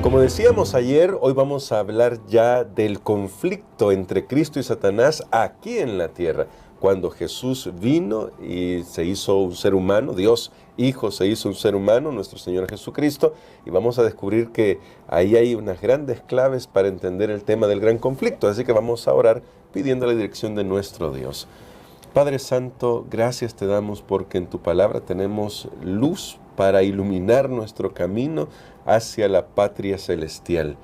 Como decíamos ayer, hoy vamos a hablar ya del conflicto entre Cristo y Satanás aquí en la tierra. Cuando Jesús vino y se hizo un ser humano, Dios Hijo se hizo un ser humano, nuestro Señor Jesucristo, y vamos a descubrir que ahí hay unas grandes claves para entender el tema del gran conflicto. Así que vamos a orar pidiendo la dirección de nuestro Dios. Padre Santo, gracias te damos porque en tu palabra tenemos luz para iluminar nuestro camino hacia la patria celestial.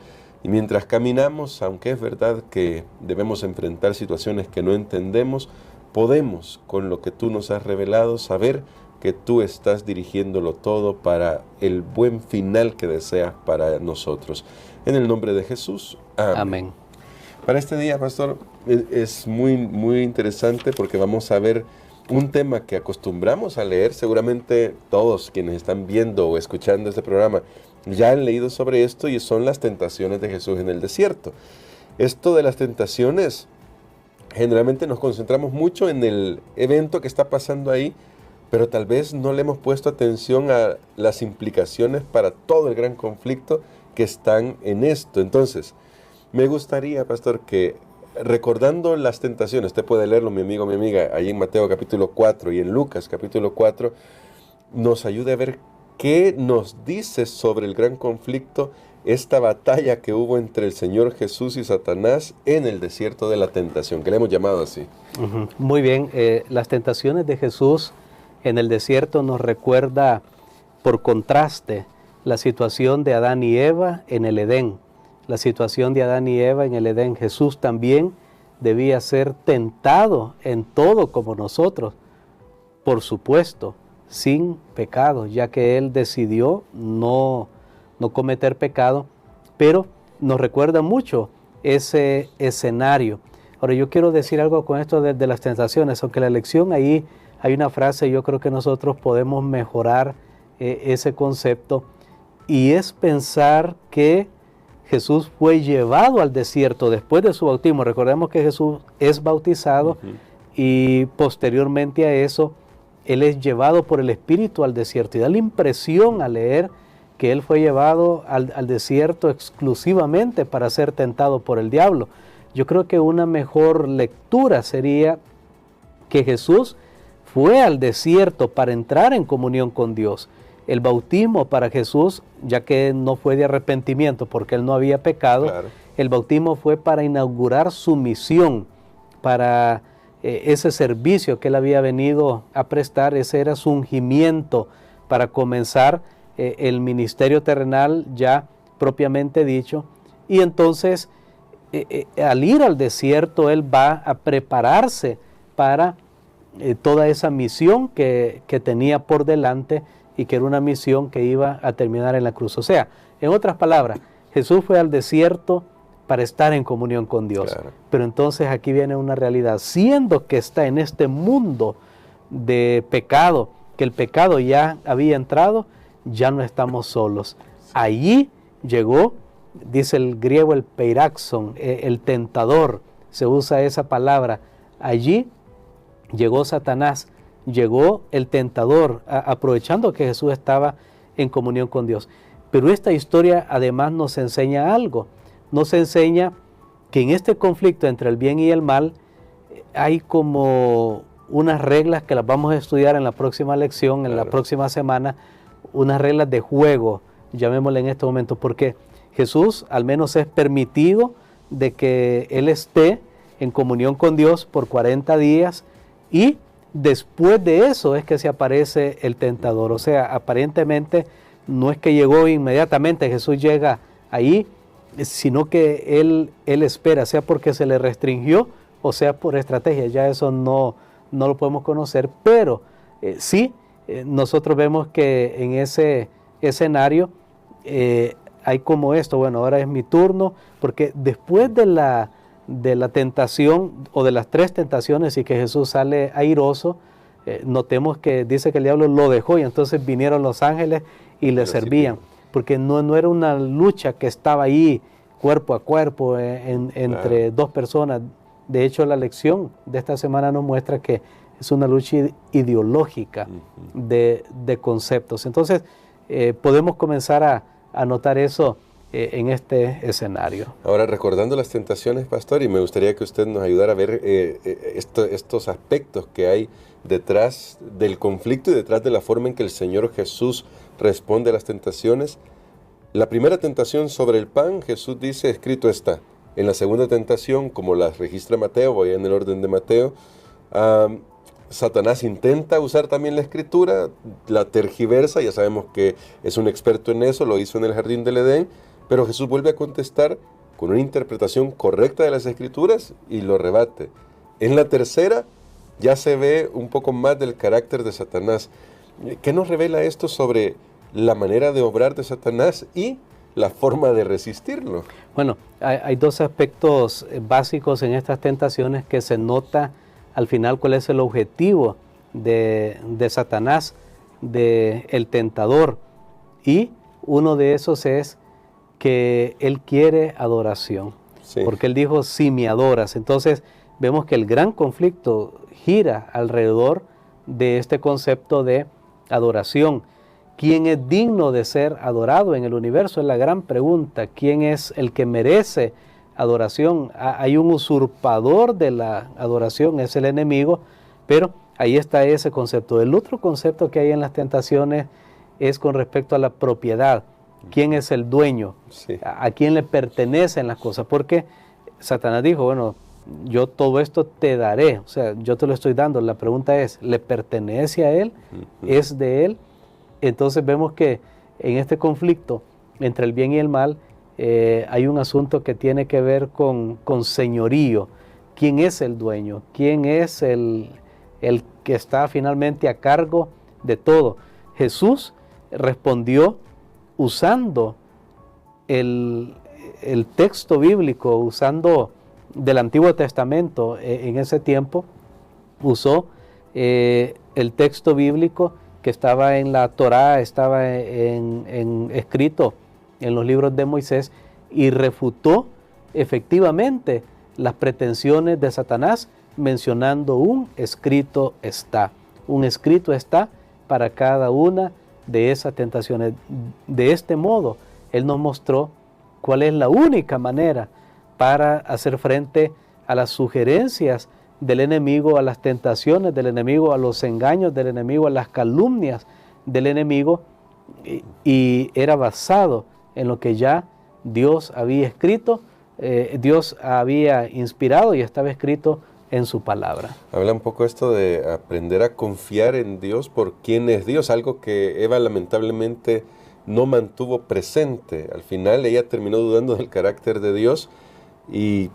Y mientras caminamos, aunque es verdad que debemos enfrentar situaciones que no entendemos, podemos, con lo que tú nos has revelado, saber que tú estás dirigiéndolo todo para el buen final que deseas para nosotros. En el nombre de Jesús, amén. Amén. Para este día, pastor, es muy interesante porque vamos a ver un tema que acostumbramos a leer. Seguramente todos quienes están viendo o escuchando este programa ya han leído sobre esto, y son las tentaciones de Jesús en el desierto. Esto de las tentaciones, generalmente nos concentramos mucho en el evento que está pasando ahí, pero tal vez no le hemos puesto atención a las implicaciones para todo el gran conflicto que están en esto. Entonces, me gustaría, pastor, que recordando las tentaciones, usted puede leerlo, mi amigo, mi amiga, ahí en Mateo capítulo 4 y en Lucas capítulo 4, nos ayude a ver qué nos dice sobre el gran conflicto, esta batalla que hubo entre el Señor Jesús y Satanás en el desierto de la tentación, que le hemos llamado así. Muy bien, las tentaciones de Jesús en el desierto nos recuerda, por contraste, la situación de Adán y Eva en el Edén. La situación de Adán y Eva en el Edén. Jesús también debía ser tentado en todo como nosotros, por supuesto, sin pecado, ya que Él decidió no cometer pecado, pero nos recuerda mucho ese escenario. Ahora, yo quiero decir algo con esto de las tentaciones, aunque la lección ahí hay una frase, yo creo que nosotros podemos mejorar ese concepto, y es pensar que Jesús fue llevado al desierto después de su bautismo. Recordemos que Jesús es bautizado y posteriormente a eso, Él es llevado por el Espíritu al desierto. Y da la impresión al leer que Él fue llevado al desierto exclusivamente para ser tentado por el diablo. Yo creo que una mejor lectura sería que Jesús fue al desierto para entrar en comunión con Dios. El bautismo para Jesús, ya que no fue de arrepentimiento porque Él no había pecado, claro, el bautismo fue para inaugurar su misión, para ese servicio que Él había venido a prestar. Ese era su ungimiento para comenzar el ministerio terrenal ya propiamente dicho. Y entonces, al ir al desierto, Él va a prepararse para toda esa misión que tenía por delante, y que era una misión que iba a terminar en la cruz. O sea, en otras palabras, Jesús fue al desierto para estar en comunión con Dios. Claro. Pero entonces aquí viene una realidad. Siendo que está en este mundo de pecado, que el pecado ya había entrado, ya no estamos solos. Allí llegó, dice el griego, el peiraxon, el tentador, se usa esa palabra. Allí llegó Satanás, llegó el tentador, aprovechando que Jesús estaba en comunión con Dios. Pero esta historia además nos enseña algo. Nos enseña que en este conflicto entre el bien y el mal hay como unas reglas que las vamos a estudiar en la próxima lección, en la próxima semana, unas reglas de juego, llamémosle en este momento, porque Jesús al menos es permitido de que Él esté en comunión con Dios por 40 días, y después de eso es que se aparece el tentador. O sea, aparentemente no es que llegó inmediatamente, Jesús llega ahí, sino que Él espera, sea porque se le restringió o sea por estrategia. Ya eso no lo podemos conocer, pero sí, nosotros vemos que en ese escenario hay como esto: bueno, ahora es mi turno, porque después de la tentación, o de las 3 tentaciones, y que Jesús sale airoso, notemos que dice que el diablo lo dejó, y entonces vinieron los ángeles y le servían, porque no era una lucha que estaba ahí cuerpo a cuerpo entre dos personas. De hecho, la lección de esta semana nos muestra que es una lucha ideológica de conceptos. Entonces, podemos comenzar a notar eso en este escenario. Ahora, recordando las tentaciones, pastor, y me gustaría que usted nos ayudara a ver estos aspectos que hay detrás del conflicto y detrás de la forma en que el Señor Jesús responde a las tentaciones. La primera tentación sobre el pan, Jesús dice, escrito está. En la segunda tentación, como la registra Mateo, voy en el orden de Mateo, Satanás intenta usar también la escritura, la tergiversa, ya sabemos que es un experto en eso, lo hizo en el jardín del Edén, pero Jesús vuelve a contestar con una interpretación correcta de las escrituras y lo rebate. En la tercera ya se ve un poco más del carácter de Satanás. ¿Qué nos revela esto sobre la manera de obrar de Satanás y la forma de resistirlo? Bueno, hay dos aspectos básicos en estas tentaciones que se nota al final cuál es el objetivo de Satanás, del tentador. Y uno de esos es que él quiere adoración. Sí. Porque él dijo, si me adoras. Entonces vemos que el gran conflicto gira alrededor de este concepto de adoración. ¿Quién es digno de ser adorado en el universo? Es la gran pregunta. ¿Quién es el que merece adoración? Hay un usurpador de la adoración, es el enemigo, pero ahí está ese concepto. El otro concepto que hay en las tentaciones es con respecto a la propiedad. ¿Quién es el dueño? Sí. ¿A quién le pertenecen las cosas? Porque Satanás dijo, bueno, yo todo esto te daré, o sea, yo te lo estoy dando. La pregunta es, ¿le pertenece a él? ¿Es de él? Entonces vemos que en este conflicto entre el bien y el mal hay un asunto que tiene que ver con señorío. ¿Quién es el dueño? ¿Quién es el que está finalmente a cargo de todo? Jesús respondió usando el texto bíblico, usando del Antiguo Testamento. En ese tiempo usó el texto bíblico que estaba en la Torá, estaba escrito en los libros de Moisés, y refutó efectivamente las pretensiones de Satanás mencionando un escrito está para cada una de esas tentaciones. De este modo, Él nos mostró cuál es la única manera para hacer frente a las sugerencias del enemigo, a las tentaciones del enemigo, a los engaños del enemigo, a las calumnias del enemigo, y era basado en lo que ya Dios había escrito, Dios había inspirado y estaba escrito en su palabra. Habla un poco esto de aprender a confiar en Dios por quién es Dios, algo que Eva lamentablemente no mantuvo presente. Al final ella terminó dudando del carácter de Dios y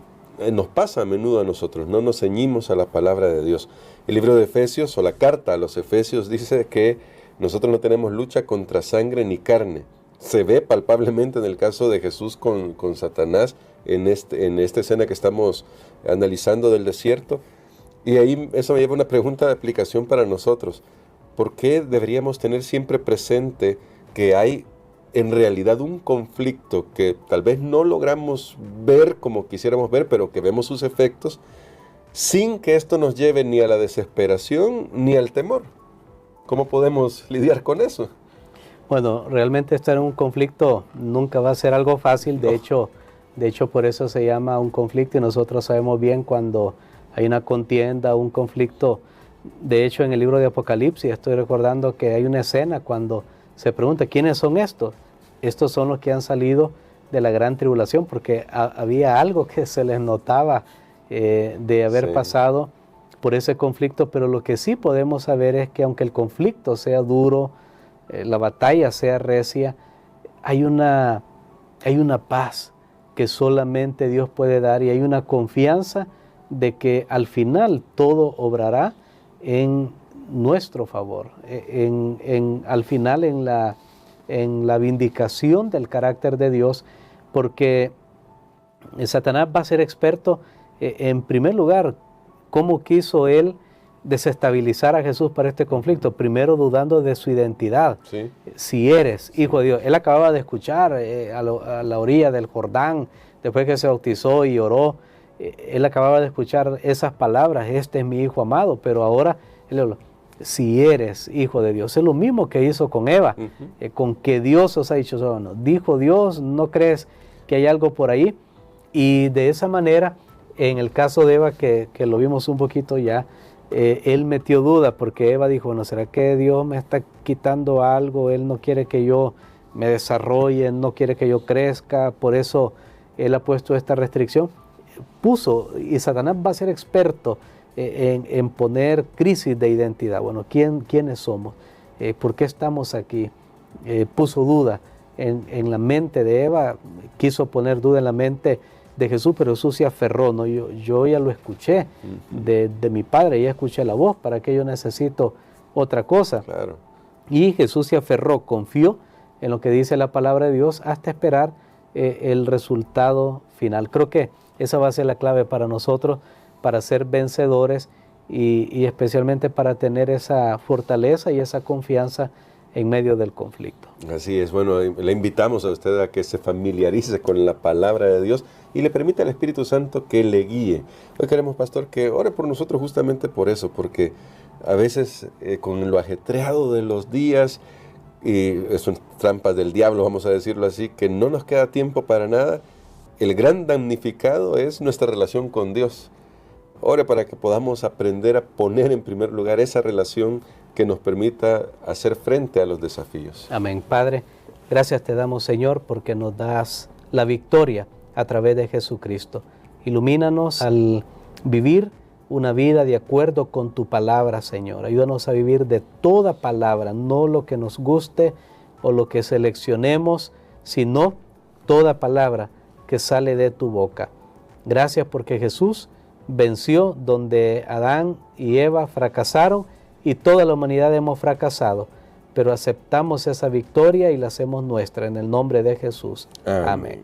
nos pasa a menudo a nosotros, no nos ceñimos a la palabra de Dios. El libro de Efesios, o la carta a los Efesios, dice que nosotros no tenemos lucha contra sangre ni carne. Se ve palpablemente en el caso de Jesús con Satanás en esta escena que estamos analizando del desierto. Y ahí eso me lleva a una pregunta de aplicación para nosotros. ¿Por qué deberíamos tener siempre presente que hay en realidad un conflicto que tal vez no logramos ver como quisiéramos ver, pero que vemos sus efectos, sin que esto nos lleve ni a la desesperación ni al temor? ¿Cómo podemos lidiar con eso? Bueno, realmente estar en un conflicto nunca va a ser algo fácil. De hecho, por eso se llama un conflicto, y nosotros sabemos bien cuando hay una contienda, un conflicto. De hecho, en el libro de Apocalipsis estoy recordando que hay una escena cuando se pregunta, ¿quiénes son estos? Estos son los que han salido de la gran tribulación, porque había algo que se les notaba de haber pasado por ese conflicto. Pero lo que sí podemos saber es que aunque el conflicto sea duro, la batalla sea recia, hay una paz que solamente Dios puede dar, y hay una confianza de que al final todo obrará en nuestro favor, al final en la vindicación del carácter de Dios, porque Satanás va a ser experto en primer lugar, cómo quiso él desestabilizar a Jesús para este conflicto. Primero, dudando de su identidad. Sí. Si eres hijo de Dios. Él acababa de escuchar a la orilla del Jordán, después que se bautizó y oró, él acababa de escuchar esas palabras, este es mi hijo amado, pero ahora él habló, si eres hijo de Dios. Es lo mismo que hizo con Eva, con que Dios os ha dicho eso. No, dijo Dios, ¿no crees que hay algo por ahí? Y de esa manera, en el caso de Eva, que lo vimos un poquito ya, él metió duda, porque Eva dijo, bueno, ¿será que Dios me está quitando algo? Él no quiere que yo me desarrolle, no quiere que yo crezca, por eso Él ha puesto esta restricción. Y Satanás va a ser experto en poner crisis de identidad. Bueno, ¿quiénes somos? ¿Por qué estamos aquí? Puso duda en la mente de Eva, quiso poner duda en la mente de Jesús, pero Jesús se aferró. ¿No? Yo ya lo escuché de mi Padre, ya escuché la voz, ¿para qué yo necesito otra cosa? Claro. Y Jesús se aferró, confió en lo que dice la palabra de Dios hasta esperar el resultado final. Creo que esa va a ser la clave para nosotros, para ser vencedores y especialmente para tener esa fortaleza y esa confianza en medio del conflicto. Así es, bueno, le invitamos a usted a que se familiarice con la palabra de Dios y le permita al Espíritu Santo que le guíe. Hoy queremos, pastor, que ore por nosotros justamente por eso, porque a veces con lo ajetreado de los días, y son trampas del diablo, vamos a decirlo así, que no nos queda tiempo para nada. El gran damnificado es nuestra relación con Dios. Ore para que podamos aprender a poner en primer lugar esa relación que nos permita hacer frente a los desafíos. Amén. Padre, gracias te damos, Señor, porque nos das la victoria a través de Jesucristo. Ilumínanos al vivir una vida de acuerdo con tu palabra, Señor. Ayúdanos a vivir de toda palabra, no lo que nos guste o lo que seleccionemos, sino toda palabra que sale de tu boca. Gracias porque Jesús venció donde Adán y Eva fracasaron y toda la humanidad hemos fracasado, pero aceptamos esa victoria y la hacemos nuestra en el nombre de Jesús. Amén.